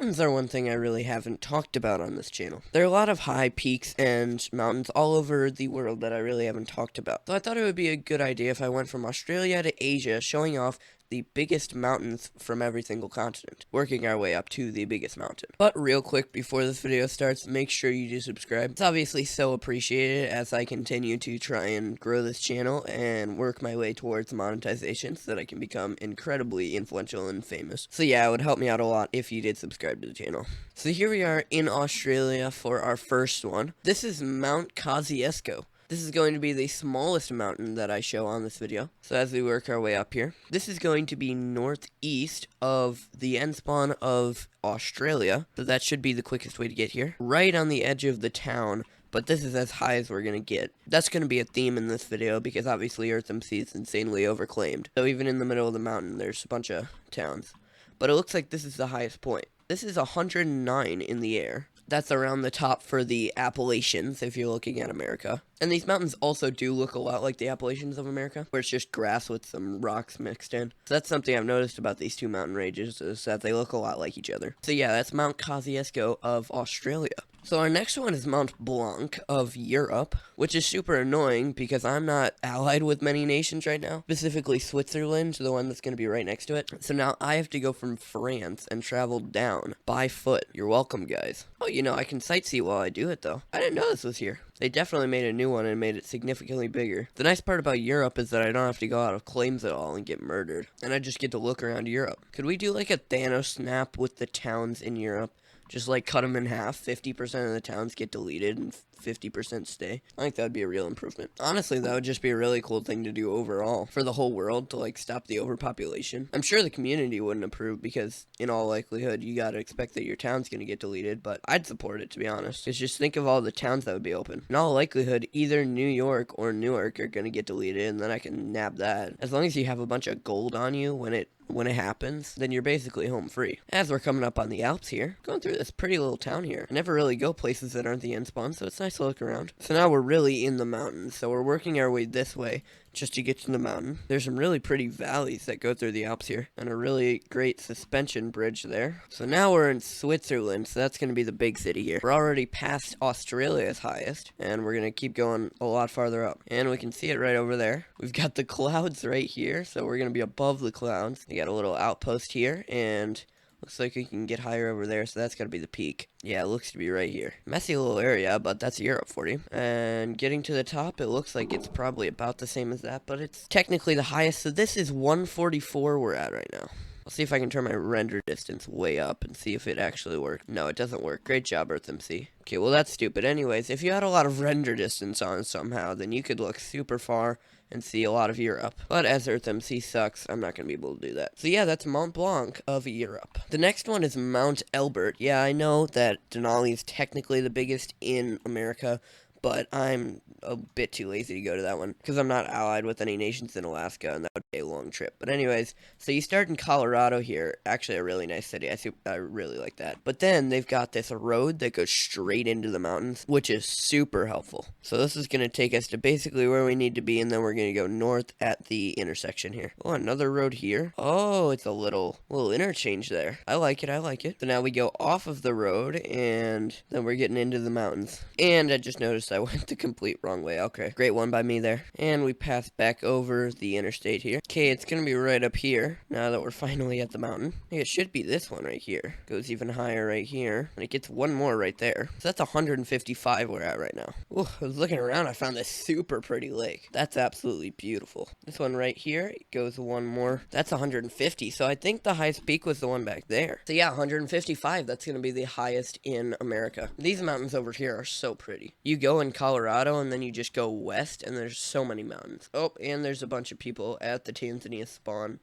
Mountains are one thing I really haven't talked about on this channel. There are a lot of high peaks and mountains all over the world that I really haven't talked about. So I thought it would be a good idea if I went from Australia to Asia, showing off the biggest mountains from every single continent, working our way up to the biggest mountain. But real quick before this video starts, make sure you do subscribe. It's obviously so appreciated as I continue to try and grow this channel and work my way towards monetization so that I can become incredibly influential and famous. So yeah, it would help me out a lot if you did subscribe to the channel. So here we are in Australia for our first one. This is Mount Kosciuszko. This is going to be the smallest mountain that I show on this video. So as we work our way up here, this is going to be northeast of the end spawn of Australia. So that should be the quickest way to get here. Right on the edge of the town, but this is as high as we're going to get. That's going to be a theme in this video because obviously EarthMC's is insanely overclaimed. So even in the middle of the mountain, there's a bunch of towns. But it looks like this is the highest point. This is 109 in the air. That's around the top for the Appalachians, if you're looking at America. And these mountains also do look a lot like the Appalachians of America, where it's just grass with some rocks mixed in. So that's something I've noticed about these two mountain ranges, is that they look a lot like each other. So yeah, that's Mount Kosciuszko of Australia. So our next one is Mont Blanc of Europe, which is super annoying because I'm not allied with many nations right now, specifically Switzerland, the one that's going to be right next to it. So now I have to go from France and travel down by foot. You're welcome, guys. Oh, you know, I can sightsee while I do it, though. I didn't know this was here. They definitely made a new one and made it significantly bigger. The nice part about Europe is that I don't have to go out of claims at all and get murdered. And I just get to look around Europe. Could we do like a Thanos snap with the towns in Europe? Just like cut them in half, 50% of the towns get deleted and 50% stay. I think that would be a real improvement. Honestly, that would just be a really cool thing to do overall for the whole world to like stop the overpopulation. I'm sure the community wouldn't approve because in all likelihood you gotta expect that your town's gonna get deleted, but I'd support it, to be honest. Because just think of all the towns that would be open. In all likelihood, either New York or Newark are gonna get deleted and then I can nab that. As long as you have a bunch of gold on you when it happens, then you're basically home free. As we're coming up on the Alps here, going through this pretty little town here. I never really go places that aren't the end spawn, so it's nice to look around. So now we're really in the mountains, so we're working our way this way just to get to the mountain. There's some really pretty valleys that go through the Alps here, and a really great suspension bridge there. So now we're in Switzerland, so that's going to be the big city here. We're already past Australia's highest, and we're going to keep going a lot farther up. And we can see it right over there. We've got the clouds right here, so we're going to be above the clouds. We got a little outpost here, and looks like we can get higher over there, so that's got to be the peak. Yeah, it looks to be right here. Messy little area, but that's Europe for you. And getting to the top, it looks like it's probably about the same as that, but it's technically the highest. So this is 144 we're at right now. I'll see if I can turn my render distance way up and see if it actually works. No, it doesn't work. Great job, EarthMC. Okay, well that's stupid. Anyways, if you had a lot of render distance on somehow, then you could look super far and see a lot of Europe. But as EarthMC sucks, I'm not going to be able to do that. So yeah, that's Mont Blanc of Europe. The next one is Mount Elbert. Yeah, I know that Denali is technically the biggest in America, but I'm a bit too lazy to go to that one because I'm not allied with any nations in Alaska, and that would be a long trip. But anyways, so you start in Colorado here. Actually, a really nice city. I really like that. But then they've got this road that goes straight into the mountains, which is super helpful. So this is going to take us to basically where we need to be, and then we're going to go north at the intersection here. Oh, another road here. Oh, it's a little interchange there. I like it. I like it. So now we go off of the road, and then we're getting into the mountains. And I just noticed I went the complete wrong way. Okay, great one by me there. And we pass back over the interstate here. Okay, it's gonna be right up here now that we're finally at the mountain. I think it should be this one right here. Goes even higher right here. And it gets one more right there. So that's 155 we're at right now. Ooh, I was looking around, I found this super pretty lake. That's absolutely beautiful. This one right here goes one more. That's 150. So I think the highest peak was the one back there. So yeah, 155. That's gonna be the highest in America. These mountains over here are so pretty. You go in Colorado and then you just go west and there's so many mountains. Oh, and there's a bunch of people at the Tanzania spawn.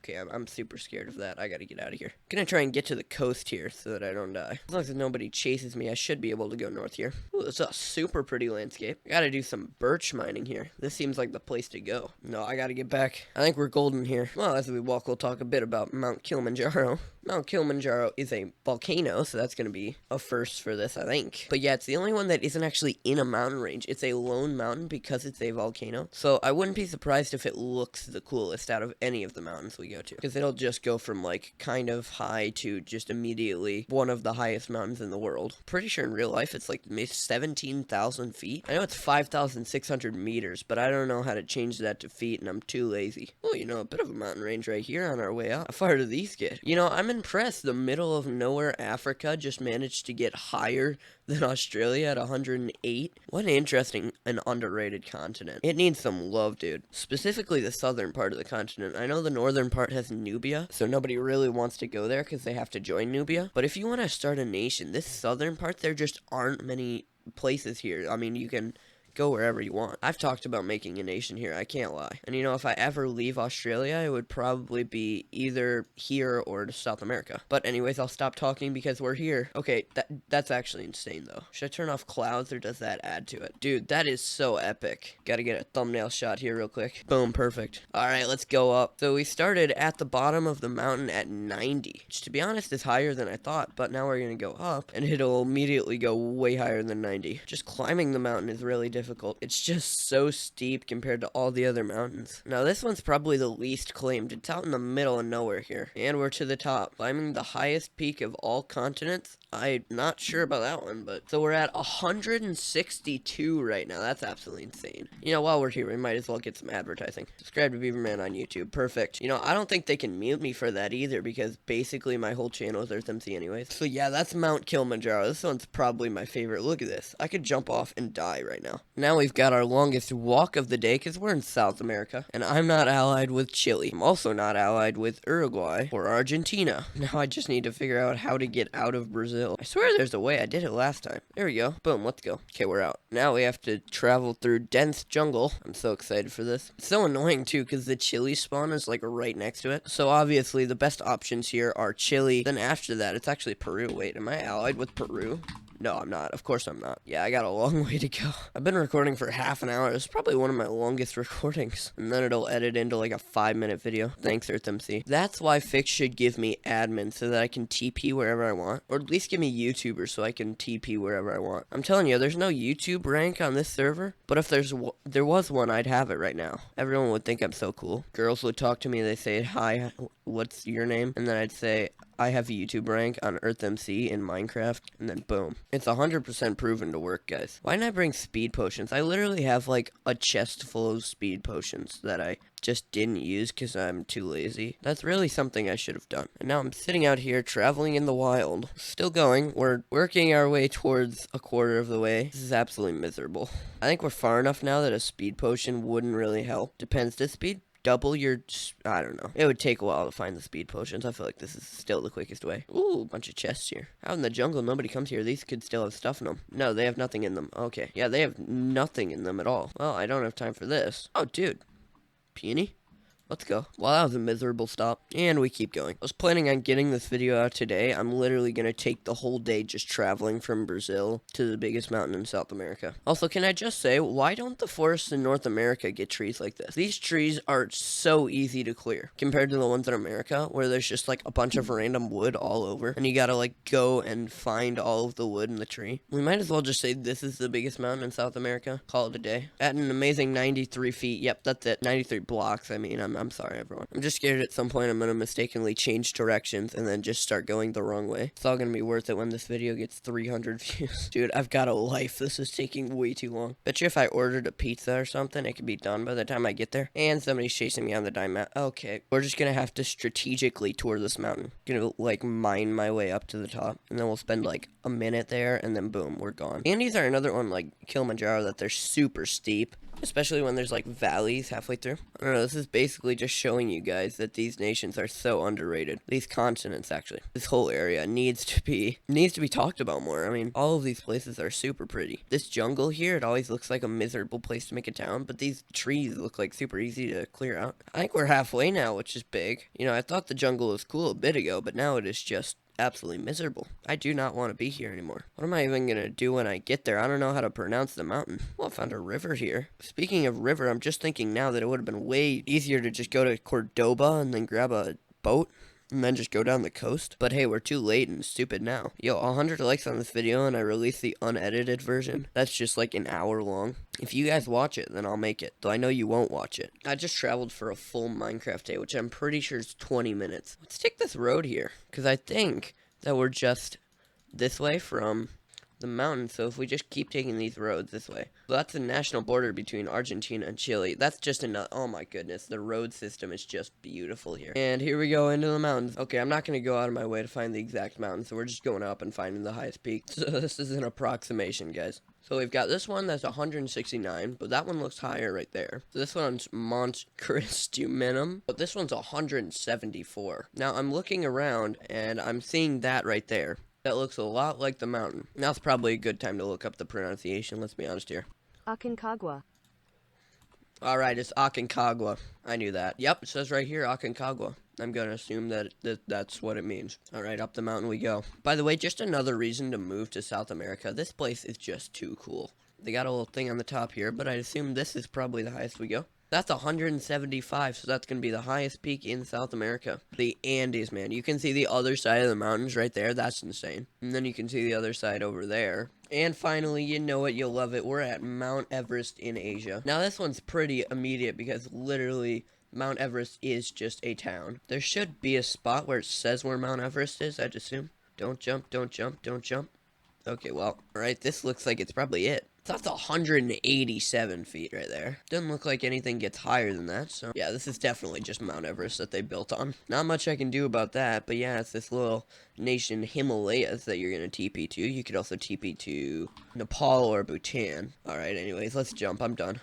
Okay, I'm super scared of that. I gotta get out of here. I'm gonna try and get to the coast here so that I don't die. As long as nobody chases me, I should be able to go north here. Ooh, this is a super pretty landscape. I gotta do some birch mining here. This seems like the place to go. No, I gotta get back. I think we're golden here. Well, as we walk, we'll talk a bit about Mount Kilimanjaro. Mount Kilimanjaro is a volcano, so that's going to be a first for this, I think. But yeah, it's the only one that isn't actually in a mountain range. It's a lone mountain because it's a volcano. So I wouldn't be surprised if it looks the coolest out of any of the mountains we go to. Because it'll just go from like kind of high to just immediately one of the highest mountains in the world. Pretty sure in real life it's like 17,000 feet. I know it's 5,600 meters, but I don't know how to change that to feet and I'm too lazy. Oh, you know, a bit of a mountain range right here on our way up. How far do these get? You know, I'm impressed. The middle of nowhere Africa just managed to get higher than Australia at 108. What an interesting and underrated continent. It needs some love, dude. Specifically the southern part of the continent. I know the northern part has Nubia, so nobody really wants to go there because they have to join Nubia. But if you want to start a nation, this southern part, there just aren't many places here. I mean, you can go wherever you want. I've talked about making a nation here, I can't lie. And you know, if I ever leave Australia, it would probably be either here or to South America. But anyways, I'll stop talking because we're here. Okay, that's actually insane though. Should I turn off clouds or does that add to it? Dude, that is so epic. Gotta get a thumbnail shot here real quick. Boom, perfect. Alright, let's go up. So we started at the bottom of the mountain at 90, which to be honest is higher than I thought, but now we're gonna go up and it'll immediately go way higher than 90. Just climbing the mountain is really difficult. It's just so steep compared to all the other mountains. Now this one's probably the least claimed. It's out in the middle of nowhere here. And we're to the top, climbing the highest peak of all continents. I'm not sure about that one, but so we're at 162 right now. That's absolutely insane. You know, while we're here, we might as well get some advertising. Subscribe to Beaverman on YouTube. Perfect. You know, I don't think they can mute me for that either because basically my whole channel is EarthMC anyways. So yeah, that's Mount Kilimanjaro. This one's probably my favorite. Look at this. I could jump off and die right now. Now we've got our longest walk of the day because we're in South America and I'm not allied with Chile. I'm also not allied with Uruguay or Argentina. Now I just need to figure out how to get out of Brazil. I swear there's a way. I did it last time. There we go. Boom, let's go. Okay, we're out. Now we have to travel through dense jungle. I'm so excited for this. It's so annoying too because the Chile spawn is like right next to it. So obviously the best options here are Chile. Then after that, it's actually Peru. Wait, am I allied with Peru? No, I'm not. Of course I'm not. Yeah, I got a long way to go. I've been recording for half an hour. It's probably one of my longest recordings. And then it'll edit into like a 5-minute video. Thanks, EarthMC. That's why Fix should give me admin so that I can TP wherever I want. Or at least give me YouTubers so I can TP wherever I want. I'm telling you, there's no YouTube rank on this server. But if there was one, I'd have it right now. Everyone would think I'm so cool. Girls would talk to me. They say, hi, what's your name? And then I'd say, I have a YouTube rank on EarthMC in Minecraft, and then boom. It's 100% proven to work, guys. Why didn't I bring speed potions? I literally have like a chest full of speed potions that I just didn't use because I'm too lazy. That's really something I should have done. And now I'm sitting out here traveling in the wild. Still going. We're working our way towards a quarter of the way. This is absolutely miserable. I think we're far enough now that a speed potion wouldn't really help. Depends. Does speed double your, I don't know. It would take a while to find the speed potions. I feel like this is still the quickest way. Ooh, a bunch of chests here. Out in the jungle, nobody comes here. These could still have stuff in them. No, they have nothing in them. Okay. Yeah, they have nothing in them at all. Well, I don't have time for this. Oh, dude. Peony? Let's go. Well, that was a miserable stop. And we keep going. I was planning on getting this video out today. I'm literally going to take the whole day just traveling from Brazil to the biggest mountain in South America. Also, can I just say, why don't the forests in North America get trees like this? These trees are so easy to clear compared to the ones in America where there's just like a bunch of random wood all over and you gotta like go and find all of the wood in the tree. We might as well just say this is the biggest mountain in South America. Call it a day. At an amazing 93 feet. Yep, that's it. 93 blocks. I mean, I'm sorry, everyone. I'm just scared at some point I'm gonna mistakenly change directions and then just start going the wrong way. It's all gonna be worth it when this video gets 300 views. Dude, I've got a life. This is taking way too long. Bet you if I ordered a pizza or something, it could be done by the time I get there. And somebody's chasing me on the dime map. Okay, we're just gonna have to strategically tour this mountain. Gonna like mine my way up to the top, and then we'll spend like a minute there, and then boom, we're gone. And these are another one like Kilimanjaro that they're super steep. Especially when there's like valleys halfway through. I don't know, this is basically just showing you guys that these nations are so underrated. These continents, actually. This whole area needs to be talked about more. I mean, all of these places are super pretty. This jungle here, it always looks like a miserable place to make a town, but these trees look like super easy to clear out. I think we're halfway now, which is big. You know, I thought the jungle was cool a bit ago, but now it is just absolutely miserable. I do not want to be here anymore. What am I even gonna do when I get there? I don't know how to pronounce the mountain. Well, I found a river here. Speaking of river, I'm just thinking now that it would have been way easier to just go to Cordoba and then grab a boat and then just go down the coast. But hey, we're too late and stupid now. Yo, 100 likes on this video and I release the unedited version. That's just like an hour long. If you guys watch it, then I'll make it. Though I know you won't watch it. I just traveled for a full Minecraft day, which I'm pretty sure is 20 minutes. Let's take this road here, because I think that we're just this way from the mountain, so if we just keep taking these roads this way. So that's the national border between Argentina and Chile. That's just another, oh my goodness, the road system is just beautiful here. And here we go into the mountains. Okay, I'm not going to go out of my way to find the exact mountain, so we're just going up and finding the highest peak. So this is an approximation, guys. So we've got this one that's 169, but that one looks higher right there. So this one's Mont, but this one's 174. Now I'm looking around and I'm seeing that right there. That looks a lot like the mountain. Now's probably a good time to look up the pronunciation, let's be honest here. Aconcagua. Alright, it's Aconcagua. I knew that. Yep, it says right here, Aconcagua. I'm going to assume that that's what it means. Alright, up the mountain we go. By the way, just another reason to move to South America. This place is just too cool. They got a little thing on the top here, but I assume this is probably the highest we go. That's 175, so that's going to be the highest peak in South America. The Andes, man. You can see the other side of the mountains right there. That's insane. And then you can see the other side over there. And finally, you know it, you'll love it. We're at Mount Everest in Asia. Now, this one's pretty immediate because literally Mount Everest is just a town. There should be a spot where it says where Mount Everest is, I'd assume. Don't jump, don't jump, don't jump. Okay, well, alright, this looks like it's probably it. So that's 187 feet right there. Doesn't look like anything gets higher than that, so yeah, this is definitely just Mount Everest that they built on. Not much I can do about that, but yeah, it's this little nation Himalayas that you're gonna TP to. You could also TP to Nepal or Bhutan. Alright, anyways, let's jump. I'm done.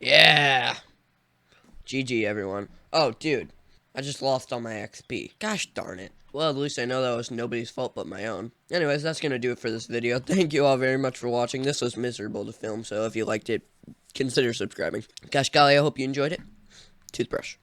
Yeah! GG, everyone. Oh, dude. I just lost all my XP. Gosh darn it. Well, at least I know that was nobody's fault but my own. Anyways, that's going to do it for this video. Thank you all very much for watching. This was miserable to film, so if you liked it, consider subscribing. Gosh golly, I hope you enjoyed it. Toothbrush.